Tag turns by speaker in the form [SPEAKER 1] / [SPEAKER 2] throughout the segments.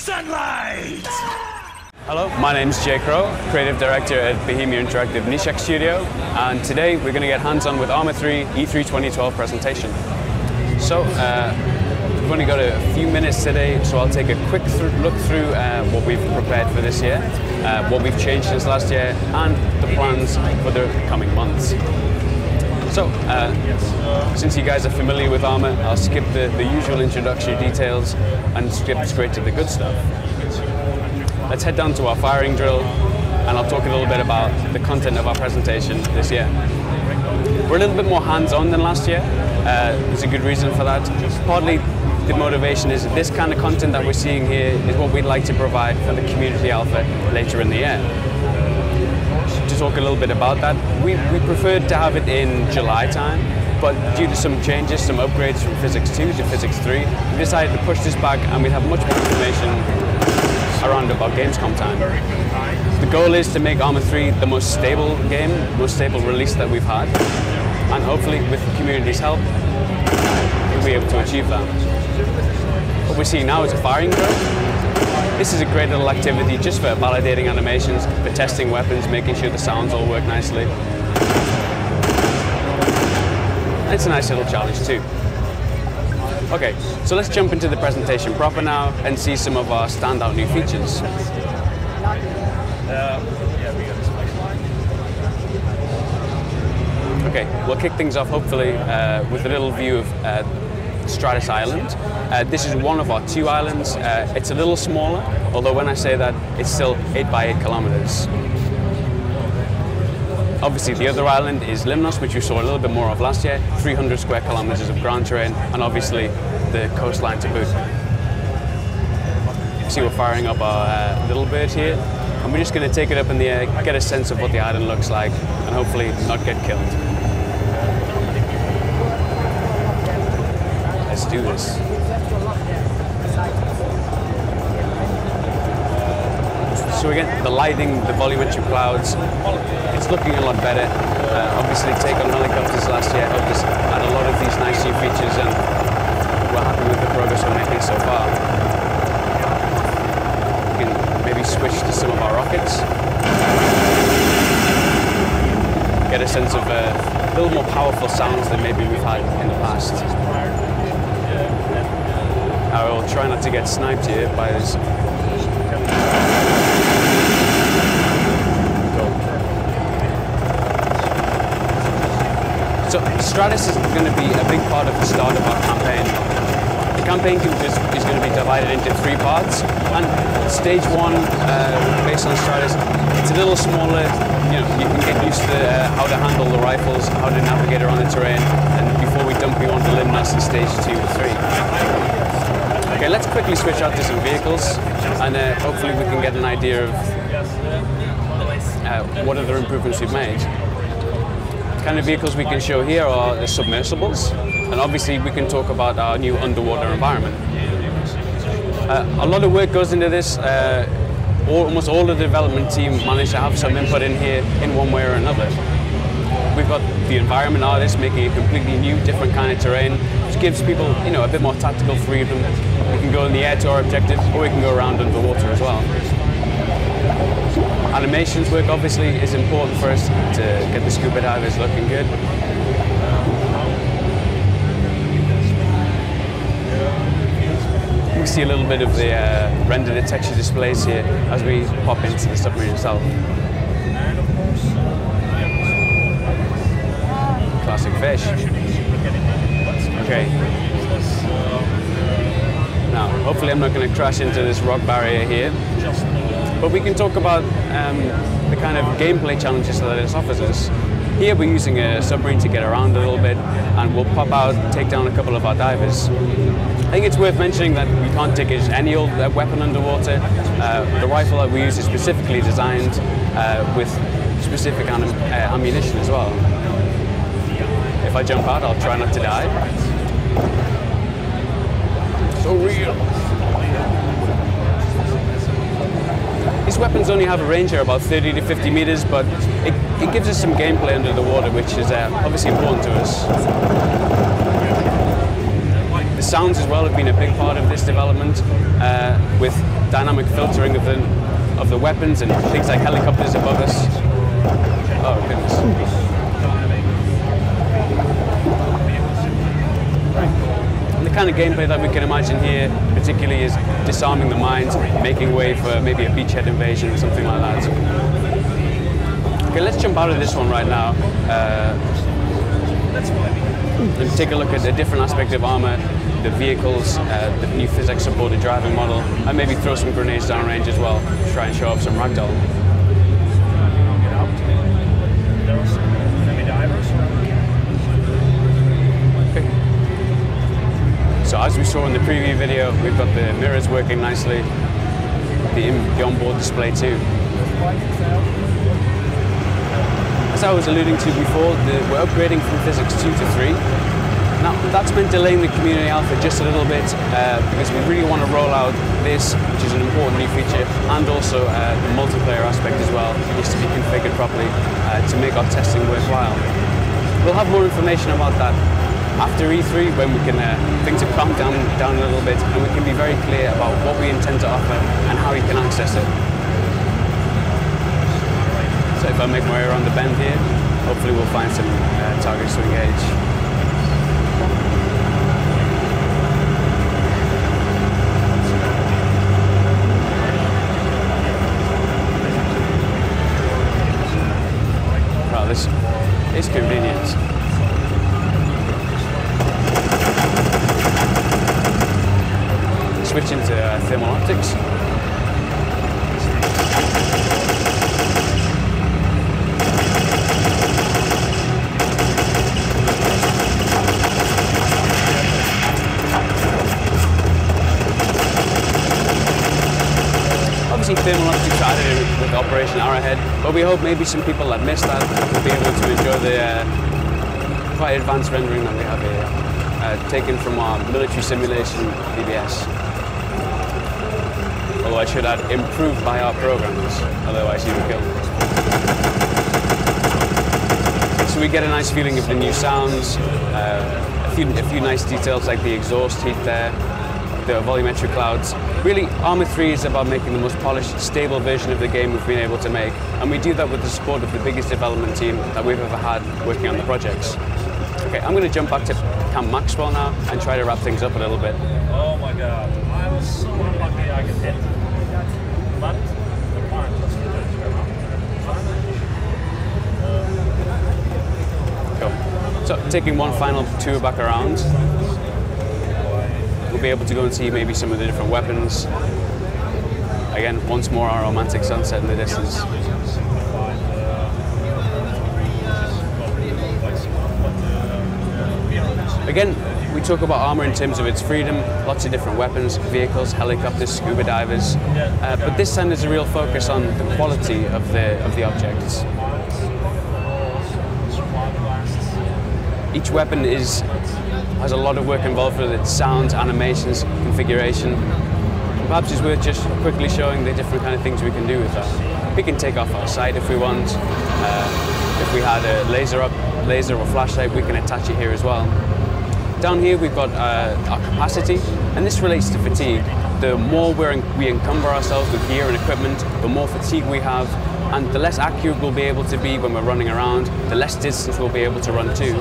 [SPEAKER 1] sunlight!
[SPEAKER 2] Hello, my name's Jay Crow, Creative Director at Bohemia Interactive Nishek Studio, and today we're going to get hands-on with ARMA 3 E3 2012 presentation. So, we've only got a few minutes today, so I'll take a quick look through what we've prepared for this year, what we've changed since last year, and the plans for the coming months. So, since you guys are familiar with ARMA, I'll skip the usual introductory details and skip straight to the good stuff. Let's head down to our firing drill, and I'll talk a little bit about the content of our presentation this year. We're a little bit more hands-on than last year. There's a good reason for that. Partly the motivation is that this kind of content that we're seeing here is what we'd like to provide for the community alpha later in the year. To talk a little bit about that, we preferred to have it in July time, but due to some changes, some upgrades from Physics 2 to Physics 3, we decided to push this back, and we'd have much more information around about Gamescom time. The goal is to make ARMA 3 the most stable game, most stable release that we've had, and hopefully with the community's help, we'll be able to achieve that. What we're seeing now is a firing drill. This is a great little activity just for validating animations, for testing weapons, making sure the sounds all work nicely. And it's a nice little challenge too. Okay, so let's jump into the presentation proper now and see some of our standout new features. Okay, we'll kick things off hopefully with a little view of Stratus Island. This is one of our two islands. It's a little smaller, although when I say that, it's still 8 by 8 kilometers. Obviously, the other island is Limnos, which we saw a little bit more of last year, 300 square kilometers of ground terrain, and obviously the coastline to boot. See, we're firing up our little bird here, and we're just going to take it up in the air, get a sense of what the island looks like, and hopefully not get killed. Let's do this. So again, the lighting, the volumetric clouds, it's looking a lot better. Obviously, take on helicopters last year helped us add a lot of these nice new features, and we're happy with the progress we're making so far. We can maybe switch to some of our rockets. Get a sense of a little more powerful sounds than maybe we've had in the past. I will try not to get sniped here by this. So Stratus is going to be a big part of the start of our campaign. The campaign is going to be divided into 3 parts, and stage 1, based on Stratus, it's a little smaller. You can get used to how to handle the rifles, how to navigate around the terrain, and before we dump you onto Limnos in stage 2 or 3. Okay, let's quickly switch out to some vehicles, and hopefully we can get an idea of what other improvements we've made. The kind of vehicles we can show here are the submersibles, and obviously we can talk about our new underwater environment. A lot of work goes into this. Almost all of the development team managed to have some input in here in one way or another. We've got the environment artists making a completely new, different kind of terrain, which gives people, a bit more tactical freedom. We can go in the air to our objective, or we can go around underwater as well. Animations work obviously is important for us to get the scuba divers looking good. We see a little bit of the rendered texture displays here as we pop into the submarine itself. Classic fish. Okay. Now, hopefully I'm not going to crash into this rock barrier here. But we can talk about the kind of gameplay challenges that this offers us. Here we're using a submarine to get around a little bit, and we'll pop out, take down a couple of our divers. I think it's worth mentioning that we can't take just any old weapon underwater. The rifle that we use is specifically designed with specific ammunition as well. If I jump out, I'll try not to die. So real. These weapons only have a range of about 30 to 50 meters, but it gives us some gameplay under the water, which is obviously important to us. The sounds as well have been a big part of this development, with dynamic filtering of the weapons and things like helicopters above us. Oh goodness. The kind of gameplay that we can imagine here particularly is disarming the mines, making way for maybe a beachhead invasion or something like that. Okay, let's jump out of this one right now and take a look at a different aspect of ARMA, the vehicles, the new physics supported driving model, and maybe throw some grenades downrange as well to try and show off some ragdoll. So as we saw in the preview video, we've got the mirrors working nicely, the onboard display too. As I was alluding to before, we're upgrading from Physics 2 to 3. Now that's been delaying the community alpha just a little bit because we really want to roll out this, which is an important new feature, and also the multiplayer aspect as well needs to be configured properly to make our testing worthwhile. We'll have more information about that after E3, when we can things have calmed down a little bit, and we can be very clear about what we intend to offer and how you can access it. So if I make my way around the bend here, hopefully we'll find some targets to engage. Wow, this is convenient. Switch into thermal optics. Obviously thermal optics are added with Operation Arrowhead, but we hope maybe some people that missed that will be able to enjoy the quite advanced rendering that we have here, taken from our military simulation PBS. Although I should add, improved by our programmers, otherwise you would kill them. So we get a nice feeling of the new sounds, a few nice details like the exhaust heat there, the volumetric clouds. Really, ARMA 3 is about making the most polished, stable version of the game we've been able to make, and we do that with the support of the biggest development team that we've ever had working on the projects. Okay, I'm going to jump back to Camp Maxwell now and try to wrap things up a little bit.
[SPEAKER 1] Oh my god, I was so lucky I could hit. But the point was
[SPEAKER 2] Cool. So, taking one final tour back around, we'll be able to go and see maybe some of the different weapons. Again, once more our romantic sunset in the distance. Again, we talk about ARMA in terms of its freedom, lots of different weapons, vehicles, helicopters, scuba divers, but this time there's a real focus on the quality of the objects. Each weapon has a lot of work involved with it, sounds, animations, configuration. Perhaps it's worth just quickly showing the different kind of things we can do with that. We can take off our sight if we want. If we had a laser or flashlight, we can attach it here as well. Down here we've got our capacity, and this relates to fatigue. The more we encumber ourselves with gear and equipment, the more fatigue we have, and the less accurate we'll be able to be when we're running around, the less distance we'll be able to run too.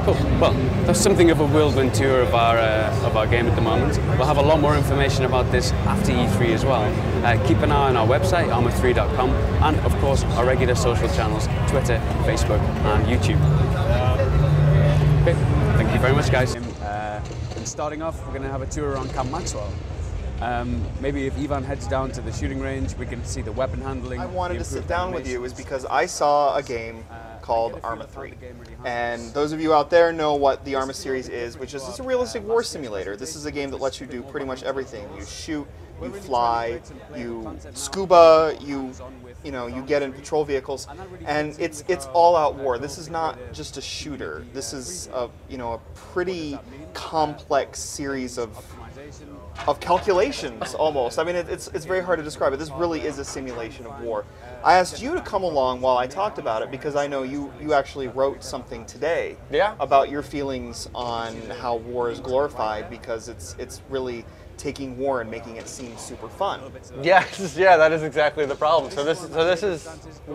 [SPEAKER 2] Cool. Well, that's something of a whirlwind tour of our game at the moment. We'll have a lot more information about this after E3 as well. Keep an eye on our website, arma3.com, and of course our regular social channels, Twitter, Facebook, and YouTube. Okay, thank you very much, guys. And starting off, we're going to have a tour around Camp Maxwell. Maybe if Ivan heads down to the shooting range, we can see the weapon handling.
[SPEAKER 3] I wanted to sit down with you is because I saw a game called ARMA 3. And those of you out there know what the ARMA series is, which is it's a realistic war simulator. This is a game that lets you do pretty much everything. You shoot, you fly, you scuba, you you get in patrol vehicles, and it's all-out war. This is not just a shooter. This is a pretty complex series of calculations almost. I mean, it's very hard to describe it. This really is a simulation of war. I asked you to come along while I talked about it because I know you actually wrote something today about your feelings on how war is glorified, because it's really taking war and making it seem super fun.
[SPEAKER 4] Yes, yeah, that is exactly the problem. So this is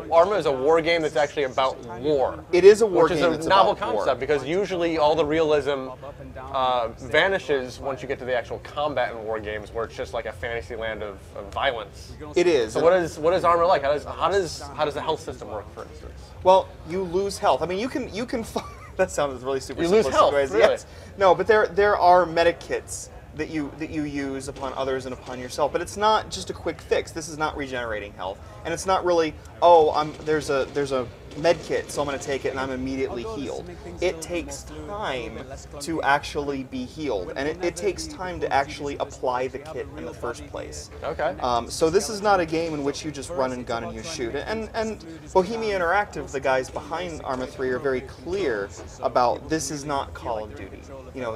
[SPEAKER 4] ARMA is a war game that's actually about war.
[SPEAKER 3] It is a war game.
[SPEAKER 4] Which is a novel concept because usually all the realism vanishes once you get to the actual combat in war games, where it's just like a fantasy land of violence.
[SPEAKER 3] It is.
[SPEAKER 4] So what is ARMA like? How does the health system work, for instance?
[SPEAKER 3] Well, you lose health. I mean, you can. That sounds really super.
[SPEAKER 4] You lose health, really?
[SPEAKER 3] Yes. No, but there are medikits that you use upon others and upon yourself, but it's not just a quick fix. This is not regenerating health, and it's not really there's a med kit, so I'm going to take it and I'm immediately healed. It takes time to actually be healed, and it takes time to actually apply the kit in the first place.
[SPEAKER 4] Okay.
[SPEAKER 3] So this is not a game in which you just run and gun and you shoot. And Bohemia Interactive, the guys behind ARMA 3, are very clear about this is not Call of Duty.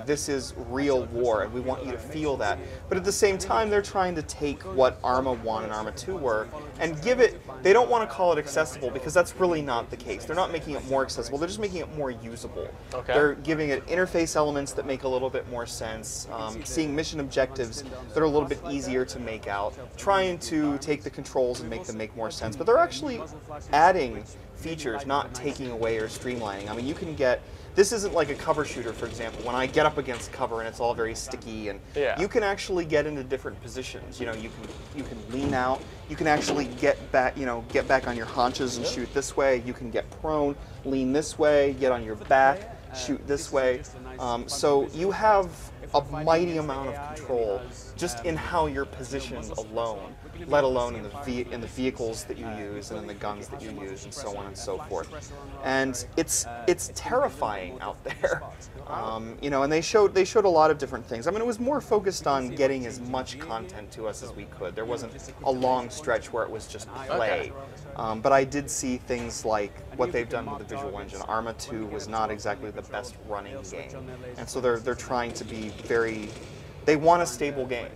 [SPEAKER 3] This is real war, and we want you to feel that. But at the same time, they're trying to take what ARMA 1 and ARMA 2 were and give it, they don't want to call it accessible because that's really not the case. They're not making it more accessible, they're just making it more usable.
[SPEAKER 4] Okay.
[SPEAKER 3] They're giving it interface elements that make a little bit more sense, seeing mission objectives that are a little bit easier to make out, trying to take the controls and make them make more sense. But they're actually adding features, not taking away or streamlining. I mean, you can get, this isn't like a cover shooter, for example, when I get up against cover and it's all very sticky, and you can actually get into different positions. You can lean out, you can actually get back on your haunches and shoot this way. You can get prone, lean this way, get on your back, shoot this way. So you have a mighty amount of control just in how you're positioned alone, let alone in the vehicles that you use and in the guns that you use and so on and so forth. And it's terrifying out there. And they showed a lot of different things. I mean, it was more focused on getting as much content to us as we could. There wasn't a long stretch where it was just play. But I did see things like what they've done with the visual engine. ARMA 2 was not exactly the best running game, and so they're trying to be they want a stable game.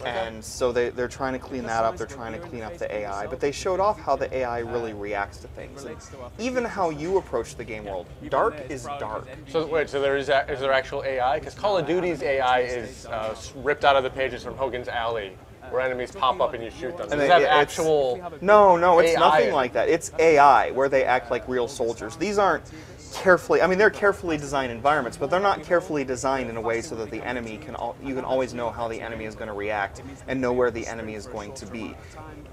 [SPEAKER 3] And so they're trying to clean that up, they're trying to clean up the AI, but they showed off how the AI really reacts to things, and even how you approach the game world. Dark is dark.
[SPEAKER 4] So wait, so is there actual AI? Because Call of Duty's AI is ripped out of the pages from Hogan's Alley, where enemies pop up and you shoot them. Does it have actual
[SPEAKER 3] No, it's
[SPEAKER 4] AI
[SPEAKER 3] nothing like that. It's AI, where they act like real soldiers. These aren't carefully, I mean, they're carefully designed environments, but they're not carefully designed in a way so that the enemy you can always know how the enemy is going to react and know where the enemy is going to be.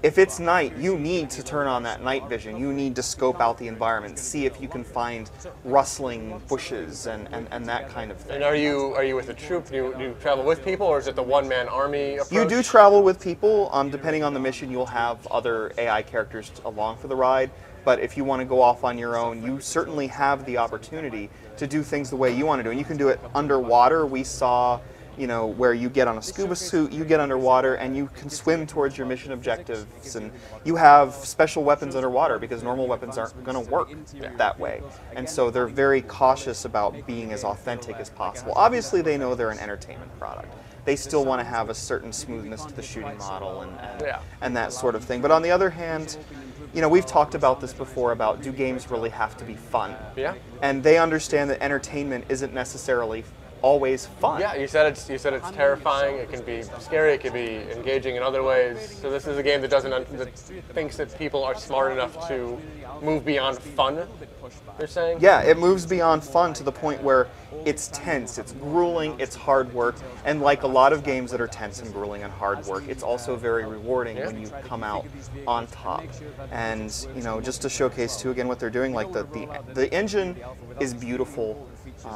[SPEAKER 3] If it's night, you need to turn on that night vision. You need to scope out the environment, see if you can find rustling bushes and that kind of thing.
[SPEAKER 4] And are you with a troop? Do you travel with people, or is it the one-man army approach?
[SPEAKER 3] You do travel with people. Depending on the mission, you'll have other AI characters along for the ride. But if you want to go off on your own, you certainly have the opportunity to do things the way you want to do. And you can do it underwater. We saw, where you get on a scuba suit, you get underwater, and you can swim towards your mission objectives. And you have special weapons underwater because normal weapons aren't going to work that way. And so they're very cautious about being as authentic as possible. Obviously, they know they're an entertainment product. They still want to have a certain smoothness to the shooting model and that sort of thing. But on the other hand, we've talked about this before about, do games really have to be fun?
[SPEAKER 4] Yeah.
[SPEAKER 3] And they understand that entertainment isn't necessarily always fun.
[SPEAKER 4] Yeah, you said it's terrifying. It can be scary. It can be engaging in other ways. So this is a game that thinks that people are smart enough to move beyond fun. You're saying?
[SPEAKER 3] Yeah, it moves beyond fun to the point where it's tense, it's grueling, it's hard work, and like a lot of games that are tense and grueling and hard work, it's also very rewarding when you come out on top. And just to showcase too again what they're doing, like the engine is beautiful.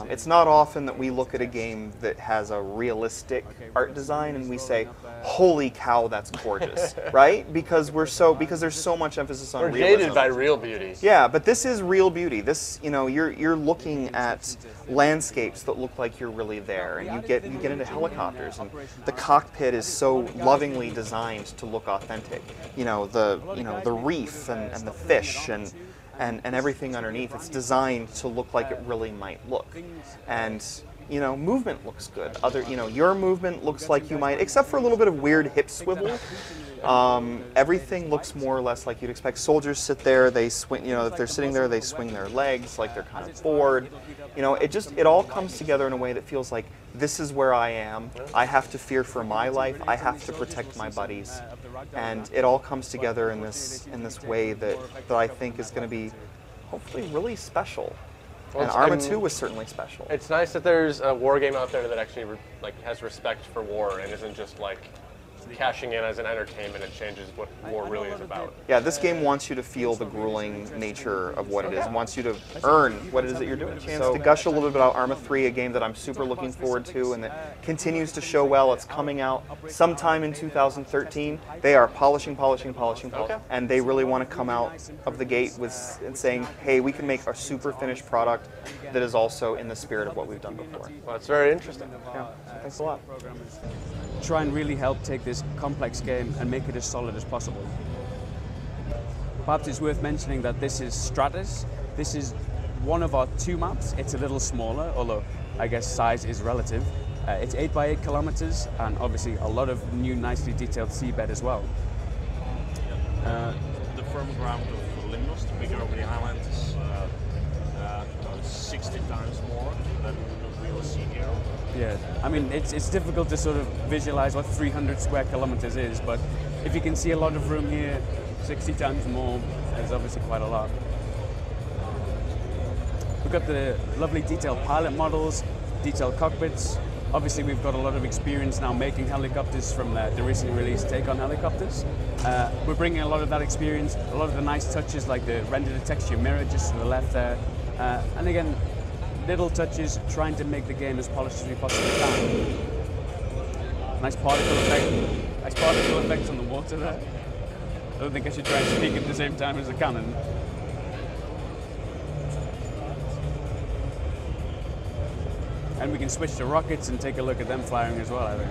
[SPEAKER 3] It's not often that we look at a game that has a realistic art design and we say, "Holy cow, that's gorgeous!" Right? Because there's so much emphasis on
[SPEAKER 4] We're
[SPEAKER 3] realism.
[SPEAKER 4] jaded by real beauty.
[SPEAKER 3] Yeah, but this is real beauty. This, you're looking at landscapes that look like you're really there, and you get into helicopters, and the cockpit is so lovingly designed to look authentic. The reef and the fish and everything underneath. It's designed to look like it really might look, and movement looks good. Your movement looks like you might, except for a little bit of weird hip swivel. Everything looks more or less like you'd expect. Soldiers sit there, they swing. If they're sitting there, they swing their legs like they're kind of bored. It all comes together in a way that feels like this is where I am. I have to fear for my life. I have to protect my buddies, and it all comes together in this way that I think is going to be hopefully really special.
[SPEAKER 4] Well,
[SPEAKER 3] and ARMA 2 was certainly special.
[SPEAKER 4] It's nice that there's a war game out there that actually has respect for war and isn't just cashing in as an entertainment. It changes what war really is about.
[SPEAKER 3] Yeah, this game wants you to feel the grueling nature of what it is, wants you to earn what it is that you're doing. Chance to gush a little bit about ARMA 3, a game that I'm super looking forward to and that continues to show well. It's coming out sometime in 2013. They are polishing, and they really want to come out of the gate and saying, hey, we can make a super finished product that is also in the spirit of what we've done before.
[SPEAKER 4] Well, it's very interesting.
[SPEAKER 3] Yeah, thanks a lot.
[SPEAKER 2] Try and really help take this complex game and make it as solid as possible. Perhaps it's worth mentioning that this is Stratus. This is one of our 2 maps. It's a little smaller, although I guess size is relative. It's 8 by 8 kilometers, and obviously a lot of new, nicely detailed seabed as well.
[SPEAKER 1] The firm ground of Limnos, the bigger of the island, is 60 times more than we will see here.
[SPEAKER 2] Yeah, I mean, it's difficult to sort of visualize what 300 square kilometers is, but if you can see a lot of room here, 60 times more is obviously quite a lot. We've got the lovely detailed pilot models, detailed cockpits. Obviously, we've got a lot of experience now making helicopters from the recently released Take on helicopters. We're bringing a lot of that experience, a lot of the nice touches like the render to texture mirror just to the left there. And again, little touches, trying to make the game as polished as we possibly can. Nice particle effect. Nice particle effects on the water there. I don't think I should try and speak at the same time as the cannon. And we can switch to rockets and take a look at them firing as well, I think.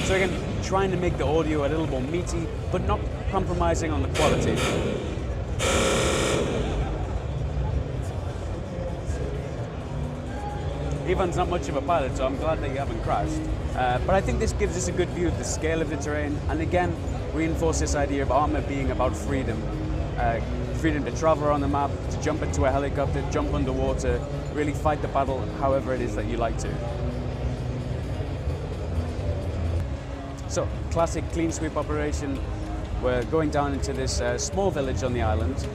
[SPEAKER 2] So again, trying to make the audio a little more meaty, but not compromising on the quality. Ivan's not much of a pilot, so I'm glad that you haven't crashed. But I think this gives us a good view of the scale of the terrain, and again, reinforce this idea of ARMA being about freedom. Freedom to travel around the map, to jump into a helicopter, jump underwater, really fight the battle however it is that you like to. So, classic clean sweep operation. We're going down into this small village on the island.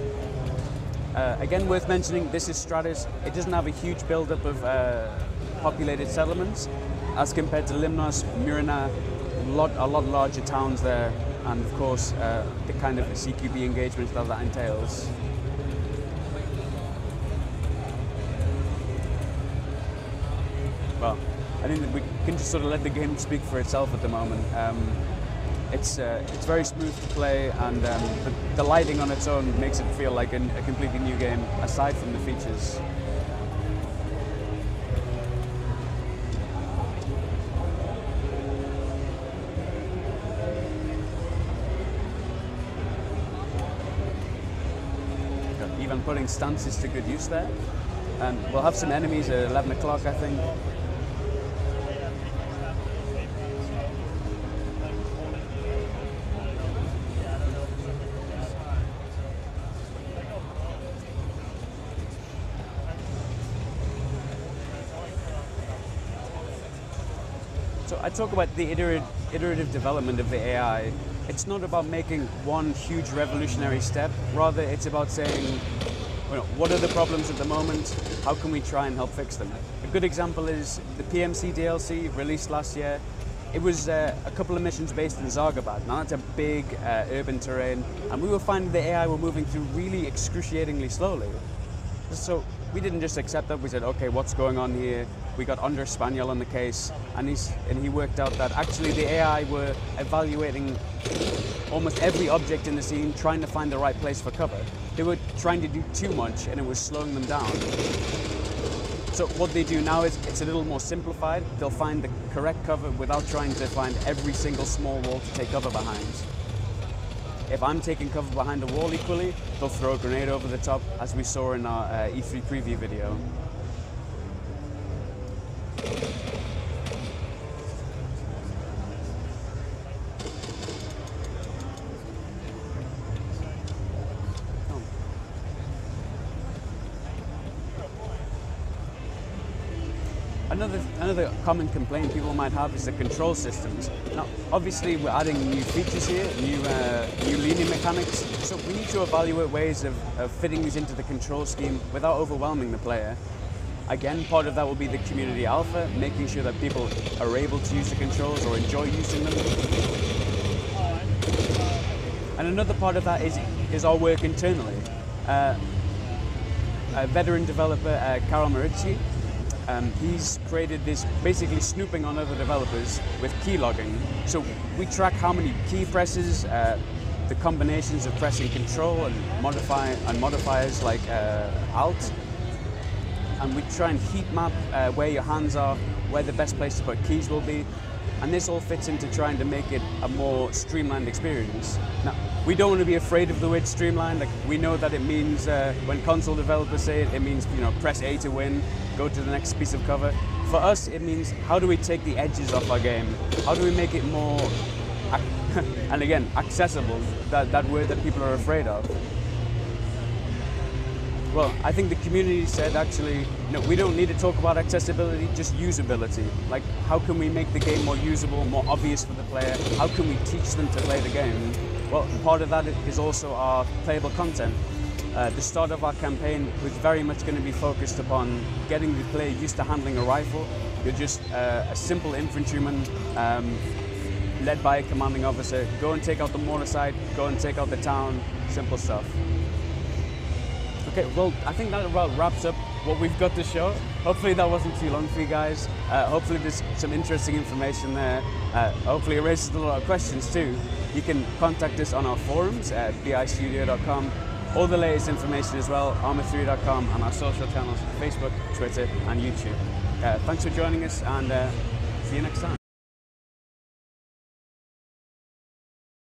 [SPEAKER 2] Again, worth mentioning, this is Stratus. It doesn't have a huge buildup of populated settlements as compared to Limnos, Murina, a lot larger towns there, and of course the kind of CQB engagement that entails. Well, I think that we can just sort of let the game speak for itself at the moment. It's very smooth to play, and the lighting on its own makes it feel like a completely new game, aside from the features. Even putting stances to good use there. And we'll have some enemies at 11 o'clock, I think. So I talk about the iterative development of the AI. It's not about making one huge revolutionary step, rather it's about saying, what are the problems at the moment, how can we try and help fix them? A good example is the PMC DLC released last year. it was a couple of missions based in Zargabad. Now that's a big urban terrain, and we were finding the AI were moving through really excruciatingly slowly. So we didn't just accept that. We said, okay, what's going on here? We got Under Spaniel on the case, and he worked out that actually the AI were evaluating almost every object in the scene, trying to find the right place for cover. They were trying to do too much, and it was slowing them down. So what they do now is it's a little more simplified. They'll find the correct cover without trying to find every single small wall to take cover behind. If I'm taking cover behind a wall equally, they'll throw a grenade over the top, as we saw in our E3 preview video. Another common complaint people might have is the control systems. Now, obviously, we're adding new features here, new linear mechanics, so we need to evaluate ways of fitting these into the control scheme without overwhelming the player. Again, part of that will be the community alpha, making sure that people are able to use the controls or enjoy using them. And another part of that is our work internally. A veteran developer, Karol Maritsky, he's created this basically snooping on other developers with key logging. So we track how many key presses, the combinations of pressing control and modifiers like alt, and we try and heat map where your hands are, where the best place to put keys will be. And this all fits into trying to make it a more streamlined experience. Now, we don't want to be afraid of the word streamlined. Like, we know that it means, when console developers say it, it means, press A to win, go to the next piece of cover. For us, it means, how do we take the edges off our game? How do we make it more, and again, accessible, that word that people are afraid of? Well, I think the community said, actually, we don't need to talk about accessibility, just usability. Like, how can we make the game more usable, more obvious for the player? How can we teach them to play the game? Well, part of that is also our playable content. The start of our campaign was very much going to be focused upon getting the player used to handling a rifle. You're just a simple infantryman led by a commanding officer. Go and take out the mortar site, go and take out the town, simple stuff. Okay, well, I think that about wraps up what we've got to show. Hopefully that wasn't too long for you guys. Hopefully there's some interesting information there. Hopefully it raises a lot of questions too. You can contact us on our forums at bistudio.com. All the latest information as well, arma3.com, and our social channels, Facebook, Twitter, and YouTube. Thanks for joining us, and see you next time.